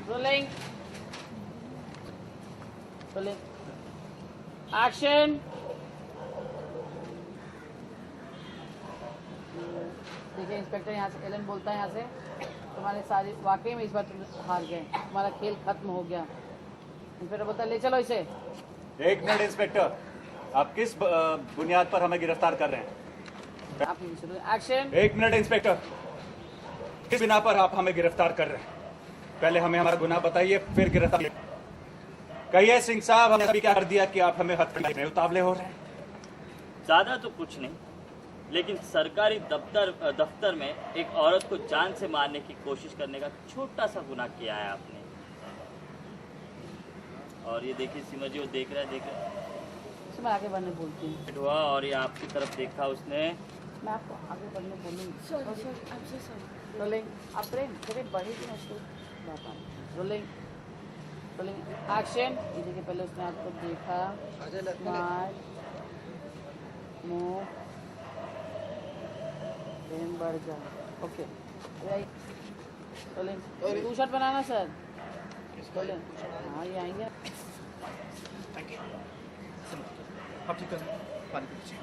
Rolling. Rolling. Action. देखिए inspector यहाँ से एलन बोलता है यहाँ से तुम्हारे सारे वाकई में इस बार तुम हार गए, तुम्हारा खेल खत्म हो गया। इंस्पेक्टर बोलता है ले चलो इसे। एक मिनट इंस्पेक्टर, आप किस बुनियाद पर हमें गिरफ्तार कर रहे हैं? एक्शन। एक मिनट इंस्पेक्टर, किस बिना पर आप हमें गिरफ्तार कर रहे हैं? पहले हमें हमारा गुनाह बताइए, फिर गिरफ्तार कहिए। सिंह साहब, हमने अभी क्या कर दिया कि आप हमें हत्या में उतावले हो रहे हैं? ज्यादा तो कुछ नहीं, लेकिन सरकारी दफ्तर में एक औरत को जान से मारने की कोशिश करने का छोटा सा गुनाह किया है आपने। और ये देखिए सीमा जी, वो देख रहा है। मैं आगे बढ़ने बोलती हूँ हुआ और ये आपकी तरफ देखा उसने। मैं आपको आगे बढ़ने बोलूँगी। रोलिंग। आप प्रेम कभी बढ़ेगी ना उसको बात। रोलिंग। Rolling action. ये देखिए पहले उसने आपको देखा, स्माइल, मुंह, प्रेम बढ़ जाए। Okay rolling. टू शॉट बनाना सर। रोलिंग। हाँ ये आएंगे। आप ठीक कर पानी पीजिए।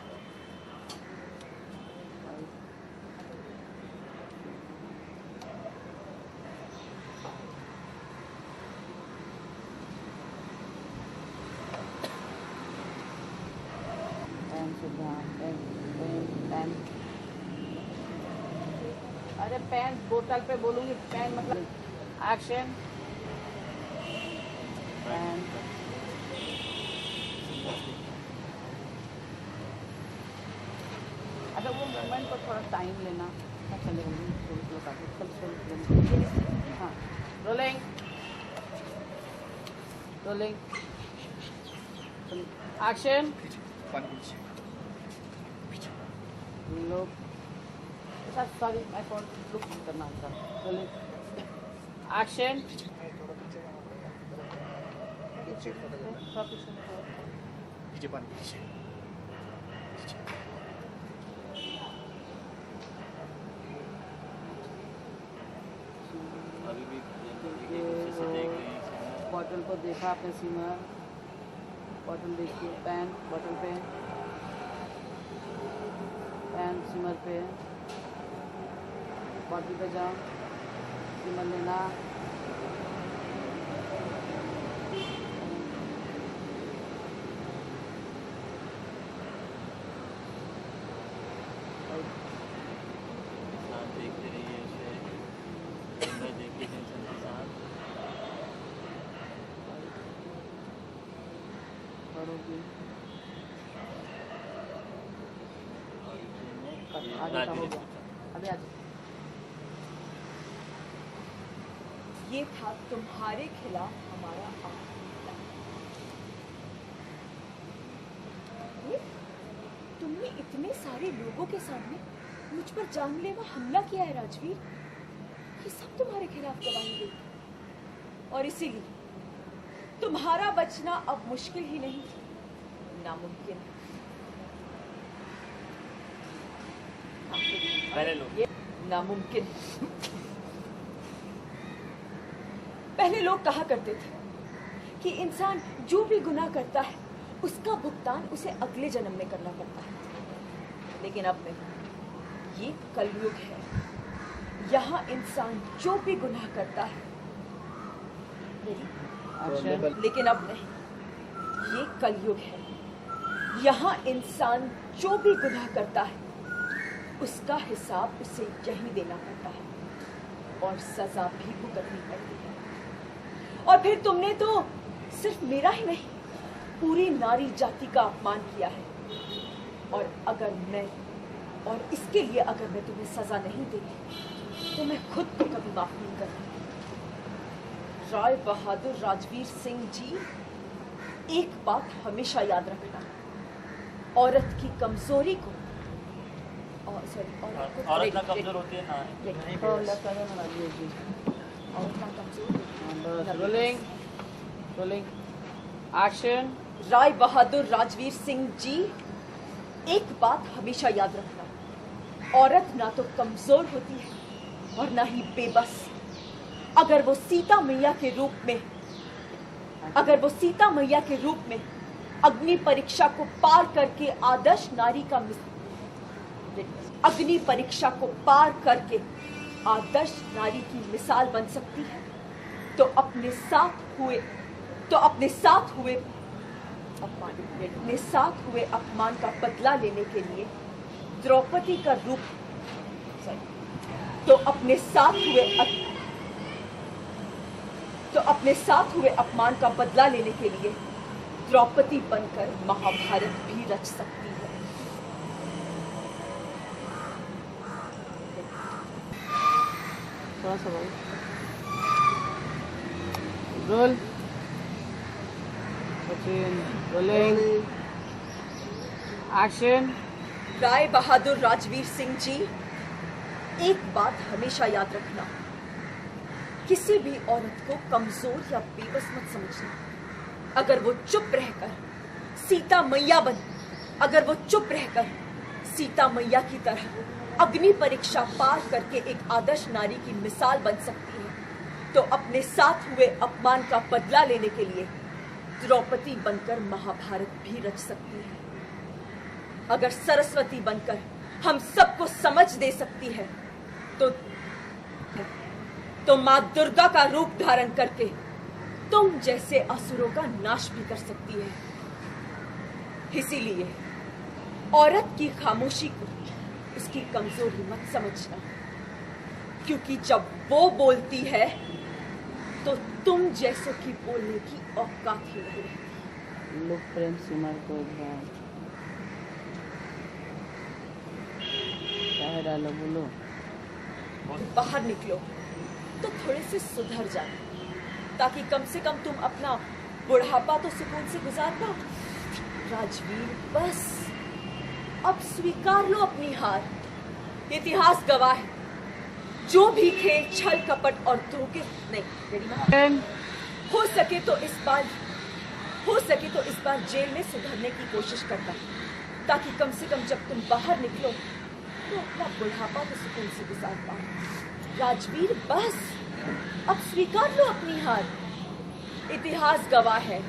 अरे पेन बोतल पे बोलूंगी, पेन मतलब एक्शन। पेन अच्छा वो मोमेंट पर थोड़ा टाइम लेना चलेगा। हाँ रोलिंग। Rolling action. लोग सॉरी मैं फोन लुक करना था। Rolling action. पानी पीजिए। अभी भी देख रहे हैं। बॉटल को देखा आपने सीमा, बॉटल देखिए, पेन बॉटल पे, पेन सिमर पे, बॉटल पे जाओ, सिमर लेना। देखते रहिए उसे, देखिए टेंशन के साथ। ये था तुम्हारे खिलाफ हमारा आरोप। तुमने इतने सारे लोगों के सामने मुझ पर जानलेवा हमला किया है राजवीर। ये सब तुम्हारे खिलाफ गवाही दी और इसीलिए तुम्हारा बचना अब मुश्किल ही नहीं, नामुमकिन है। पहले लोग ये नामुमकिन है। पहले लोग कहा करते थे कि इंसान जो भी गुनाह करता है उसका भुगतान उसे अगले जन्म में करना पड़ता है, लेकिन अब नहीं। ये कलयुग है। यहाँ इंसान जो भी गुनाह करता है, लेकिन अब नहीं। ये कलयुग है। यहाँ इंसान जो भी गुनाह करता है उसका हिसाब उसे यहीं देना पड़ता है और सजा भी भुगतनी पड़ती है। और फिर तुमने तो सिर्फ मेरा ही नहीं, पूरी नारी जाति का अपमान किया है। और अगर मैं और इसके लिए अगर मैं तुम्हें सजा नहीं देगी तो मैं खुद को कभी माफ नहीं करूंगी। राय बहादुर राजवीर सिंह जी, एक बात हमेशा याद रखना, औरत की कमजोरी को औरत ना कमजोर होती है ना। Rolling. Rolling action. Rai Bahadur Rajveer Singh ji, एक बात हमेशा याद रखना, औरत ना तो कमजोर होती है और ना ही बेबस। अगर वो सीता मैया के रूप में अग्नि परीक्षा को पार करके आदर्श नारी का अग्नि परीक्षा को पार करके आदर्श नारी की मिसाल बन सकती है, तो अपने साथ हुए अपमान का बदला लेने के लिए द्रौपदी का रूप अपने साथ हुए अपमान का बदला लेने के लिए द्रौपदी बनकर महाभारत भी रच सकती है। थोड़ा सा भाई role rolling action. Rai Bahadur Rajveer Singh ji, एक बात हमेशा याद रखना, किसी भी औरत को कमजोर या बेबस मत समझना। अगर वो चुप रहकर सीता मैया की तरह अग्नि परीक्षा पार करके एक आदर्श नारी की मिसाल बन सकती है, तो अपने साथ हुए अपमान का बदला लेने के लिए द्रौपदी बनकर महाभारत भी रच सकती है। अगर सरस्वती बनकर हम सबको समझ दे सकती है, तो मां दुर्गा का रूप धारण करके तुम जैसे असुरों का नाश भी कर सकती है। इसीलिए औरत की खामोशी को उसकी कमजोरी मत समझना, क्योंकि जब वो बोलती है तो तुम जैसों की बोलने की औकात ही नहीं रहती। लुक प्रेम सिमर को एक बार क्या है डालो बोलो। बाहर निकलो तो थोड़े से सुधर जाए, ताकि कम से कम तुम अपना बुढ़ापा तो सुकून से गुजार पाओ। राजवीर, बस अब स्वीकार लो अपनी हार। इतिहास गवाह है, जो भी खेल छल कपट और धोखे नहीं हो सके तो इस बार जेल में सुधरने की कोशिश करता, ताकि कम से कम जब तुम बाहर निकलो तो अपना बुढ़ापा तो सुकून से गुजार पाओ। राजवीर, बस अब स्वीकार लो अपनी हार। इतिहास गवाह है,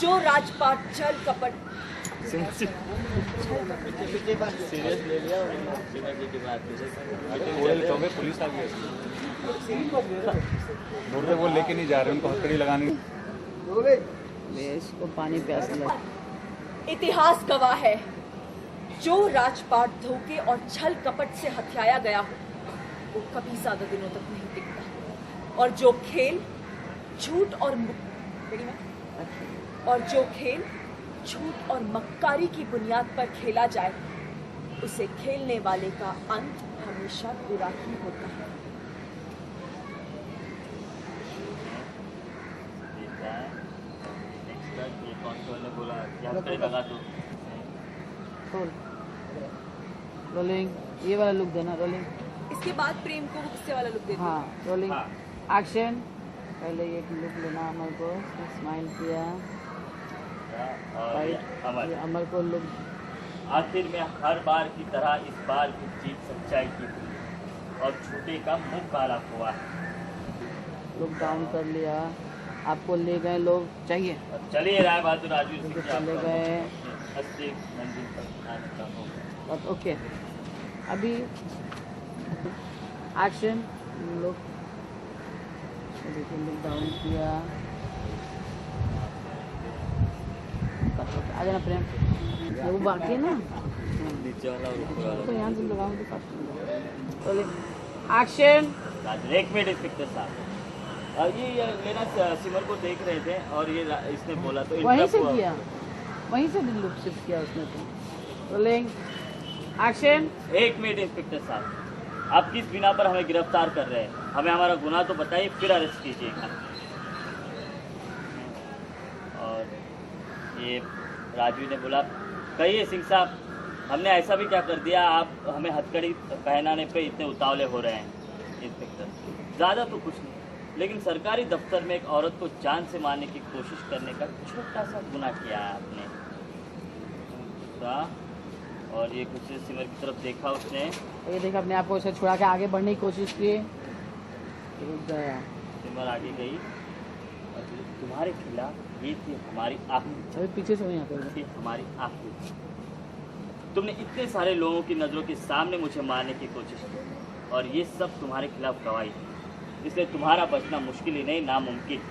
जो राजपाट छल कपट पुलिस आ गई, वो लेके नहीं जा रहे, उनको हथकड़ी लगानी। इसको पानी प्यास लगा। इतिहास गवाह है, जो राजपाट धोखे और छल कपट से हथियाया गया हो, वो कभी ज्यादा दिनों तक नहीं टिकता। और जो खेल झूठ और मक्कारी की बुनियाद पर खेला जाए, उसे खेलने वाले का अंत हमेशा बुरा ही होता है। रोलिंग, ये वाला लुक देना। रोलिंग, इसके बाद प्रेम को गुस्से वाला लुक देना। हाँ रोलिंग एक्शन। पहले ये लुक लेना, अमर को स्माइल किया, अमर को लुक। आखिर में हर बार की तरह इस बार की जीत सच्चाई की हुई और झूठे का मुंह काला हुआ है। लुक डाउन कर लिया, आपको ले गए लोग चाहिए। अब चलिए राय बहादुर राजवीर सिंह जी, चले गए। असली मंजिल पर आने का होगा। अब ओके, अभी एक्शन। लुक लुक डाउन किया, आ जाना प्रेम। वो बाकी है ना, नीचे वाला और ऊपर वाला तो यहाँ से लगाऊंगी। एक्शन। एक मिनट इंस्पेक्टर साहब, ये लेना सिमर को देख रहे थे और ये इसने बोला तो वहीं से किया, वहीं से लुक शिफ्ट किया उसने। तो रोलिंग एक्शन। एक मिनट इंस्पेक्टर साहब, आप किस बिना पर हमें गिरफ्तार कर रहे हैं? हमें हमारा गुनाह तो बताइए, फिर अरेस्ट कीजिएगा। और ये राजू ने बोला, कहिए सिंह साहब, हमने ऐसा भी क्या कर दिया, आप हमें हथकड़ी पहनाने पे इतने उतावले हो रहे हैं? इंस्पेक्टर, ज़्यादा तो कुछ नहीं, लेकिन सरकारी दफ्तर में एक औरत को जान से मारने की कोशिश करने का छोटा सा गुनाह किया है आपने। और ये कुछ सिमर की तरफ देखा उसने, ये देखा, अपने आप को उसे छुड़ा के आगे बढ़ने की कोशिश की। रुक गया। सिमर आगे गई और तुम्हारे खिलाफ ये थी हमारी आखिरी, अभी पीछे से यहाँ पे ये हमारी आखिरी। तुमने इतने सारे लोगों की नज़रों के सामने मुझे मारने की कोशिश की और ये सब तुम्हारे खिलाफ गवाही थी, इसलिए तुम्हारा बचना मुश्किल ही नहीं नामुमकिन।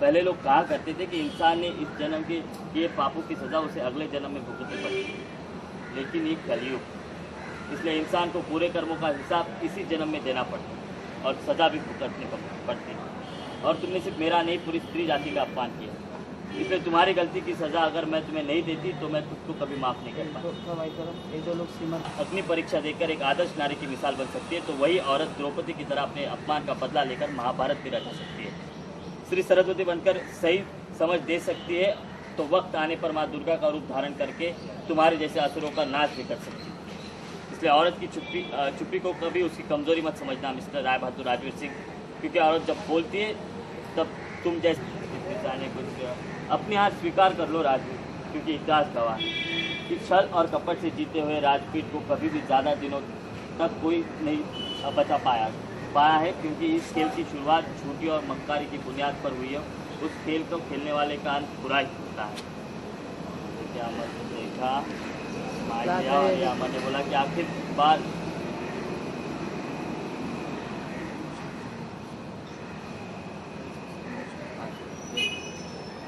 पहले लोग कहा करते थे कि इंसान ने इस जन्म के किए पापों की सज़ा उसे अगले जन्म में भुगतनी पड़ती है, लेकिन ये कलयुग, इसलिए इंसान को पूरे कर्मों का हिसाब इसी जन्म में देना पड़ता है और सज़ा भी भुगतनी पड़ती है। और तुमने सिर्फ मेरा नहीं पूरी स्त्री जाति का अपमान किया, इसलिए तुम्हारी गलती की सज़ा अगर मैं तुम्हें नहीं देती तो मैं खुद को कभी माफ़ नहीं कर पाता। ये जो लोग सिमर अग्नि परीक्षा देकर एक आदर्श नारी की मिसाल बन सकती है, तो वही औरत द्रौपदी की तरह अपने अपमान का बदला लेकर महाभारत भी रचा सकती है। श्री सरस्वती बनकर सही समझ दे सकती है, तो वक्त आने पर माँ दुर्गा का रूप धारण करके तुम्हारे जैसे असुरों का नाश भी कर सकती है। इसलिए औरत की चुप्पी को कभी उसकी कमजोरी मत समझना मिस्टर राय बहादुर राजवीर सिंह, क्योंकि औरत जब बोलती है तब तुम जैसे जाने कुछ अपने हाथ स्वीकार कर लो राजवीर, क्योंकि इतिहास गवाह है कि छल और कपट से जीते हुए राजपीठ को कभी भी ज़्यादा दिनों तक कोई नहीं बचा पाया है, क्योंकि इस खेल की शुरुआत झूठी और मक्कारी की बुनियाद पर हुई है। उस खेल को खेलने वाले का अंत बुरा ही होता है। तो क्या मत देखा यामन ने बोला कि आखिर बार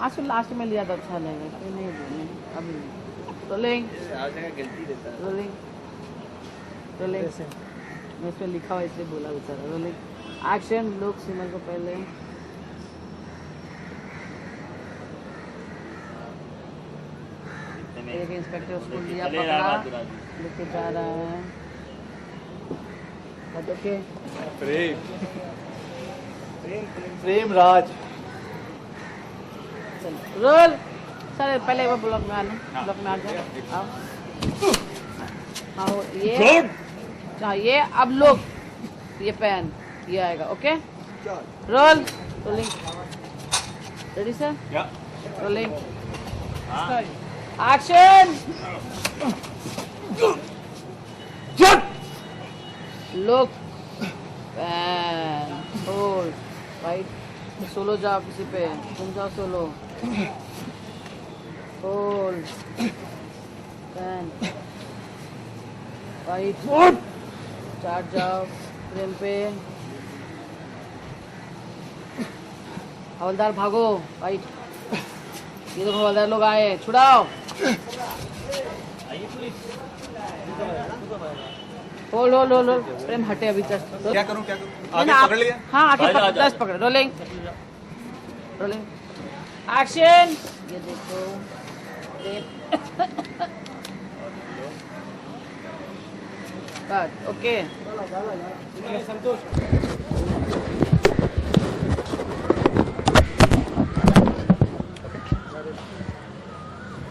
आज लास्ट में लिया तो अच्छा लगेगा, कोई नहीं बोलने अभी। रोलिंग गलती देता है। रोलिंग रोलिंग मैं इसमें लिखा हुआ इसलिए बोला बेचारा। Rolling action. लोग सिमर को पहले एक इंस्पेक्टर उसको लिया पकड़ा लेके जा रहा है। ओके प्रेम राज। चल रोल। सर पहले वो ब्लॉक में आना, ब्लॉक में आ जाओ। आओ ये चाहिए अब लोग ये पेन ये आएगा। Okay roll. Rolling ready sir? Rolling action. लोग पेन होल्ड राइट। सोलो जाओ किसी पे, तुम जाओ solo. Hold pen right. Charge जाओ फ्रेम पे। हवलदार भागो राइट। ये देखो हवलदार लोग आए, छुड़ाओ। Hold hold hold hold. Prem हटे अभी तक। क्या करूं आगे पकड़ लिया? हाँ आगे आ जाओ, पकड़, 10 पकड़। Rolling rolling action. ये देखो कट। ओके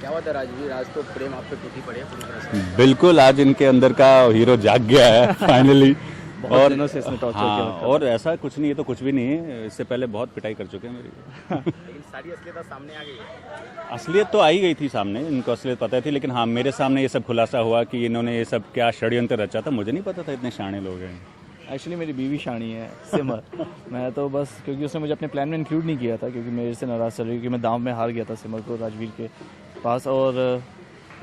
क्या बात है राजवीर, आज तो प्रेम आप पे टूटी पड़ी है पूरी तरह से। बिल्कुल, आज इनके अंदर का हीरो जाग गया है फाइनली। बहुत दिनों से इसने टॉर्चर हाँ, किया रखा था। और ऐसा कुछ नहीं है तो कुछ भी नहीं है, इससे पहले बहुत पिटाई कर चुके हैं मेरी। लेकिन सारी असलियत सामने आ गई है। असलियत तो आई गई थी सामने, इनको असलियत पता थी, लेकिन हाँ मेरे सामने ये सब खुलासा हुआ कि इन्होंने ये सब क्या षड्यंत्र रचा था। मुझे नहीं पता था इतने शाणे लोग हैं। एक्चुअली मेरी बीवी शानी है सिमर। मैं तो बस क्योंकि उसने मुझे अपने प्लान में इंक्लूड नहीं किया था, क्योंकि मेरे से नाराज़ चल रही, क्योंकि मैं दांव में हार गया था सिमर को राजवीर के पास। और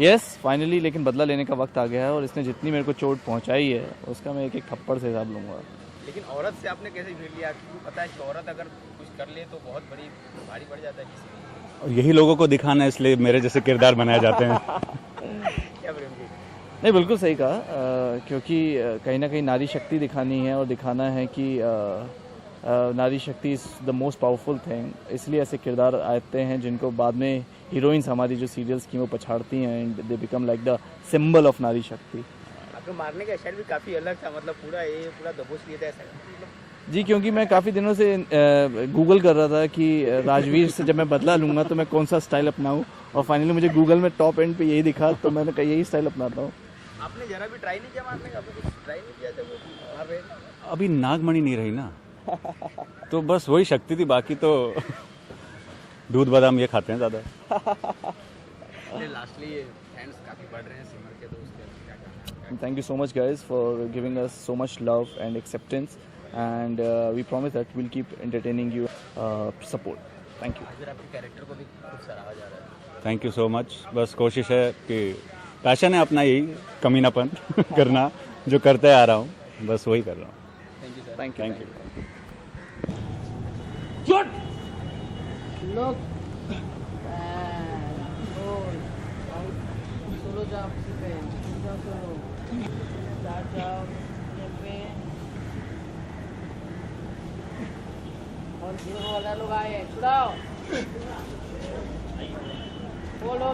यस फाइनली लेकिन बदला लेने का वक्त आ गया है, और इसने जितनी मेरे को चोट पहुंचाई है उसका मैं एक एक थप्पड़ से हिसाब लूँगा। लेकिन औरत से आपने कैसे भिड़ लिया? क्योंकि पता है कि औरत अगर कुछ कर ले तो बहुत बड़ी भारी पड़ जाता है किसी की। और यही लोगों को दिखाना है, इसलिए मेरे जैसे किरदार बनाए जाते हैं। क्या प्रेम जी? नहीं बिल्कुल सही कहा, क्योंकि कहीं ना कहीं नारी शक्ति दिखानी है, और दिखाना है कि नारी शक्ति is the most powerful thing. इसलिए ऐसे किरदार आते हैं जिनको बाद में हीरोइंस हमारी जो सीरियल्स की वो पछाड़ती हैं, and they become like the symbol of नारी शक्ति। आपको मारने का स्टाइल भी काफी अलग था, मतलब पूरा दबोच लिया था ऐसा। जी, क्योंकि मैं काफ़ी दिनों से गूगल कर रहा था कि राजवीर से जब मैं बदला लूँगा तो मैं कौन सा स्टाइल अपनाऊँ, और फाइनली मुझे गूगल में टॉप एंड पे यही दिखा, तो मैंने कहा यही स्टाइल अपनाता हूँ। आपने जरा भी ट्राई नहीं किया मारने का? आपने कुछ ट्राई नहीं किया जब वो मार रहे थे? अभी नागमणि नहीं रही ना, तो बस वही शक्ति थी, बाकी तो दूध बादाम ये खाते हैं ज़्यादा। लास्टली फैंस काफी बढ़ रहे हैं सिमर के, तो उसके क्या कहना है? Thank you so much guys for giving us so much love and acceptance. and we promise that we'll keep entertaining you support. Thank you. Sir आपके कैरेक्टर को भी खूब सराहा जा रहा है। Thank you so much. बस कोशिश है कि पैशन है अपना यही कमीनापन करना जो करते आ रहा हूँ, बस वही कर रहा हूँ। Thank you. Thank you. Look. Hold. Solo जाओ किसी पे। जाओ solo. Start जाओ यहाँ पे। और ये वाला लोग आए हैं, छुड़ाओ। बोलो।